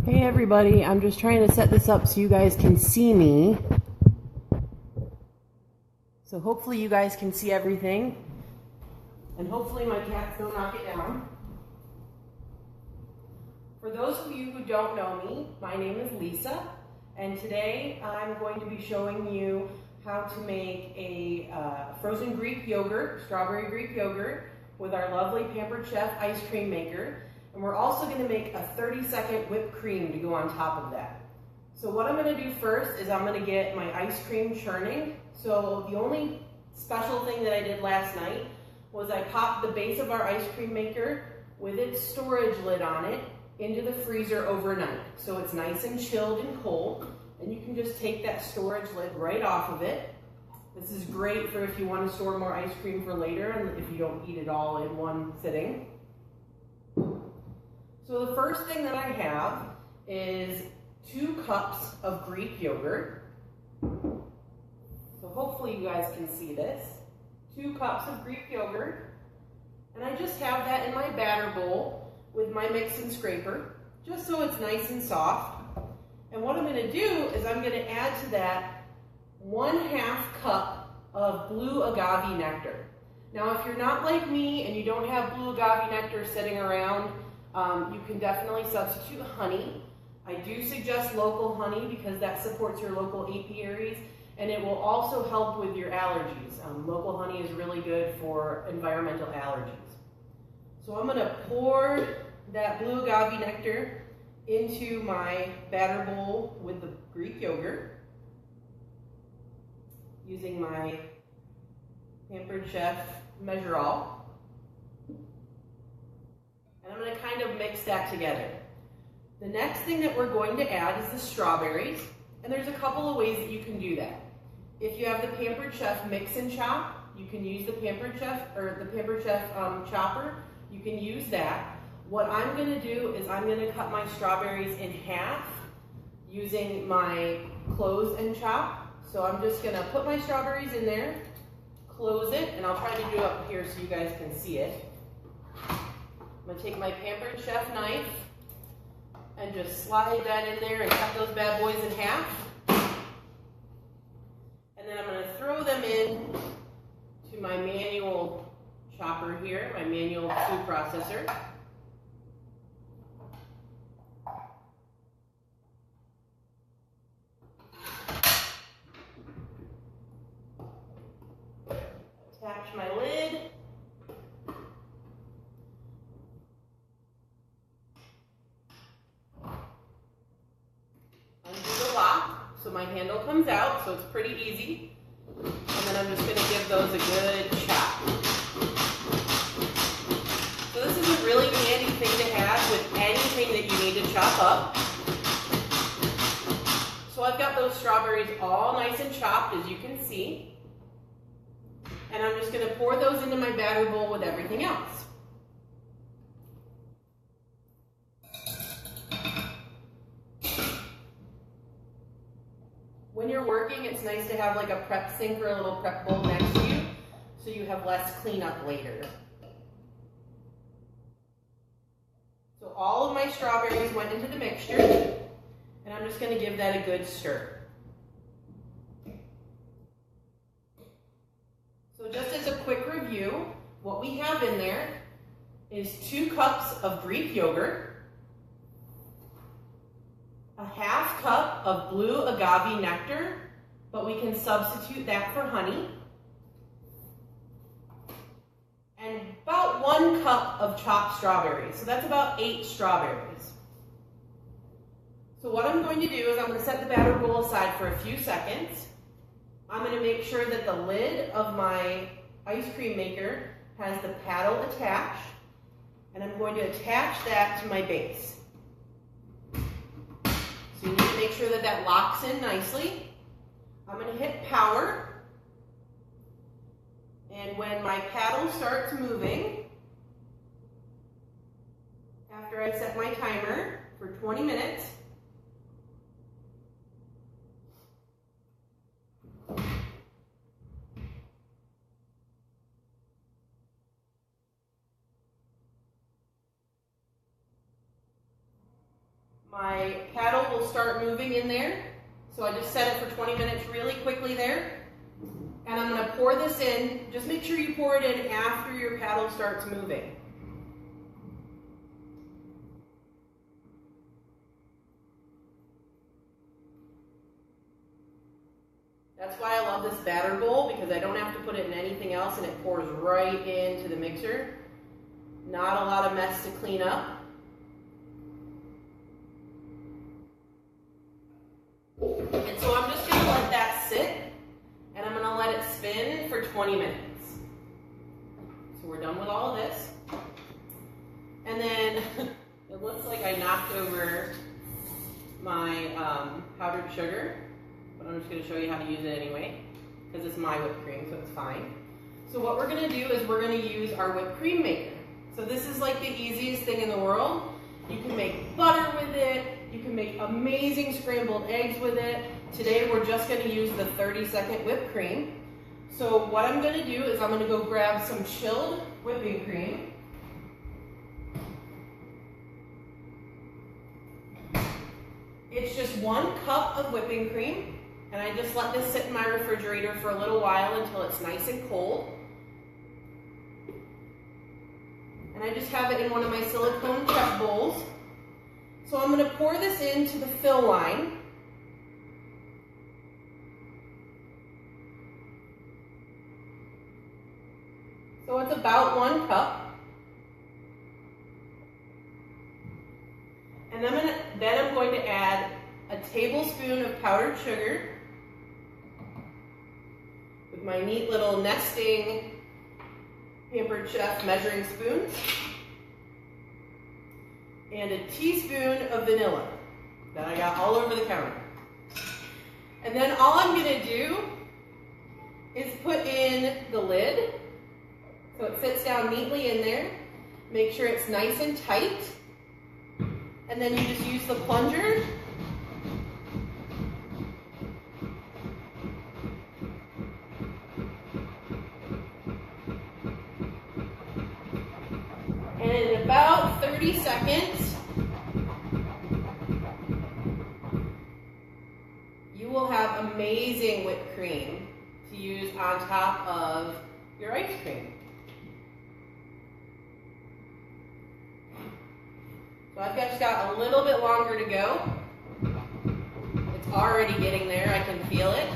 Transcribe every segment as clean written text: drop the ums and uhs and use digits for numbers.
Hey everybody, I'm just trying to set this up so you guys can see me. So hopefully you guys can see everything. And hopefully my cats don't knock it down. For those of you who don't know me, my name is Lisa. And today I'm going to be showing you how to make a frozen Greek yogurt, strawberry Greek yogurt, with our lovely Pampered Chef ice cream maker. And we're also going to make a 30-second whipped cream to go on top of that. So what I'm going to do first is I'm going to get my ice cream churning. So the only special thing that I did last night was I popped the base of our ice cream maker with its storage lid on it into the freezer overnight. So it's nice and chilled and cold. And you can just take that storage lid right off of it. This is great for if you want to store more ice cream for later and if you don't eat it all in one sitting. So the first thing that I have is 2 cups of Greek yogurt. So hopefully you guys can see this. 2 cups of Greek yogurt. And I just have that in my batter bowl with my mix and scraper, just so it's nice and soft. And what I'm going to do is I'm going to add to that 1/2 cup of blue agave nectar. Now if you're not like me and you don't have blue agave nectar sitting around, you can definitely substitute honey. I do suggest local honey because that supports your local apiaries and it will also help with your allergies. Local honey is really good for environmental allergies. So I'm going to pour that blue agave nectar into my batter bowl with the Greek yogurt using my Pampered Chef measure all. And I'm going to kind of mix that together. The next thing that we're going to add is the strawberries, and there's a couple of ways that you can do that. If you have the Pampered Chef mix and chop, you can use the Pampered Chef or the Pampered Chef chopper. You can use that. What I'm going to do is I'm going to cut my strawberries in half using my close and chop. So I'm just going to put my strawberries in there, close it, and I'll try to do it up here so you guys can see it. I'm going to take my Pampered Chef knife and just slide that in there and cut those bad boys in half. And then I'm going to throw them in to my manual chopper here, my manual food processor. Attach my lid. So my handle comes out, so it's pretty easy. And then I'm just going to give those a good chop. So this is a really handy thing to have with anything that you need to chop up. So I've got those strawberries all nice and chopped, as you can see. And I'm just going to pour those into my batter bowl with everything else. When you're working, it's nice to have like a prep sink or a little prep bowl next to you so you have less cleanup later. So all of my strawberries went into the mixture and I'm just going to give that a good stir. So just as a quick review, what we have in there is 2 cups of Greek yogurt, a 1/2 cup of blue agave nectar, but we can substitute that for honey, and about 1 cup of chopped strawberries. So that's about 8 strawberries. So what I'm going to do is I'm going to set the batter bowl aside for a few seconds. I'm going to make sure that the lid of my ice cream maker has the paddle attached, and I'm going to attach that to my base. So you need to make sure that that locks in nicely. I'm going to hit power. And when my paddle starts moving, after I set my timer for 20 minutes, My paddle will start moving in there. So I just set it for 20 minutes really quickly there. And I'm going to pour this in. Just make sure you pour it in after your paddle starts moving. That's why I love this batter bowl, because I don't have to put it in anything else and it pours right into the mixer. Not a lot of mess to clean up. And so I'm just going to let that sit, and I'm going to let it spin for 20 minutes. So we're done with all of this. And then it looks like I knocked over my powdered sugar, but I'm just going to show you how to use it anyway, because it's my whipped cream, so it's fine. So what we're going to do is we're going to use our whipped cream maker. So this is like the easiest thing in the world. You can make butter with it. You can make amazing scrambled eggs with it. Today we're just going to use the 30-second whipped cream. So what I'm going to do is I'm going to go grab some chilled whipping cream. It's just 1 cup of whipping cream, and I just let this sit in my refrigerator for a little while until it's nice and cold. And I just have it in one of my silicone prep bowls. So I'm going to pour this into the fill line. So it's about 1 cup. And then I'm going to add a tablespoon of powdered sugar with my neat little nesting Pampered Chef measuring spoons. And a teaspoon of vanilla that I got all over the counter. And then all I'm going to do is put in the lid so it sits down neatly in there. Make sure it's nice and tight. And then you just use the plunger . And in about 30 seconds, you will have amazing whipped cream to use on top of your ice cream. So I've just got a little bit longer to go. It's already getting there. I can feel it.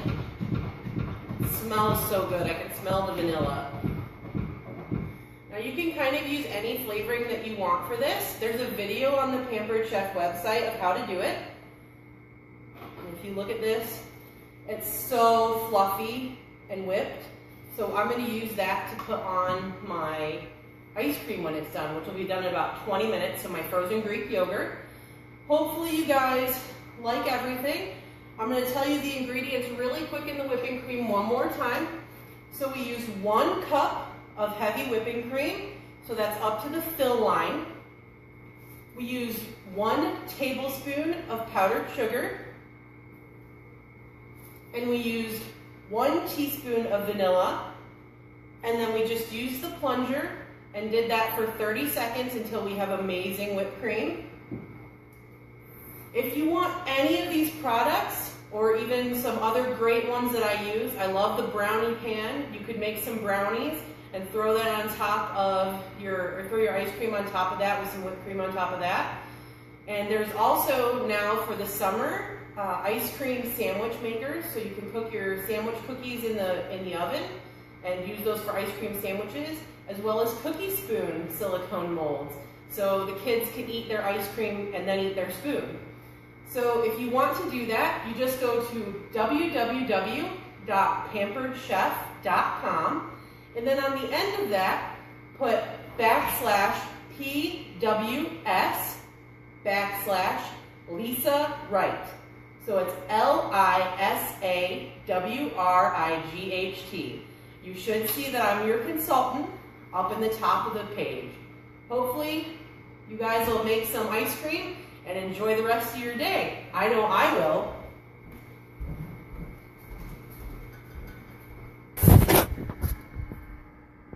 It smells so good. I can smell the vanilla. Now you can kind of use any flavoring that you want for this. There's a video on the Pampered Chef website of how to do it. And if you look at this, it's so fluffy and whipped. So I'm going to use that to put on my ice cream when it's done, which will be done in about 20 minutes, so my frozen Greek yogurt. Hopefully you guys like everything. I'm going to tell you the ingredients really quick in the whipping cream one more time. So we use 1 cup of heavy whipping cream, so that's up to the fill line. We use 1 tablespoon of powdered sugar, and we use 1 teaspoon of vanilla, and then we just use the plunger and did that for 30 seconds until we have amazing whipped cream. If you want any of these products, or even some other great ones that I use, I love the brownie pan. You could make some brownies and throw that on top of or throw your ice cream on top of that with some whipped cream on top of that. And there's also now for the summer, ice cream sandwich makers. So you can cook your sandwich cookies in the oven and use those for ice cream sandwiches, as well as cookie spoon silicone molds. So the kids can eat their ice cream and then eat their spoon. So if you want to do that, you just go to www.pamperedchef.com, and then on the end of that, put /PWS/Lisa Wright. So it's LISAWRIGHT. You should see that I'm your consultant up in the top of the page. Hopefully, you guys will make some ice cream and enjoy the rest of your day. I know I will.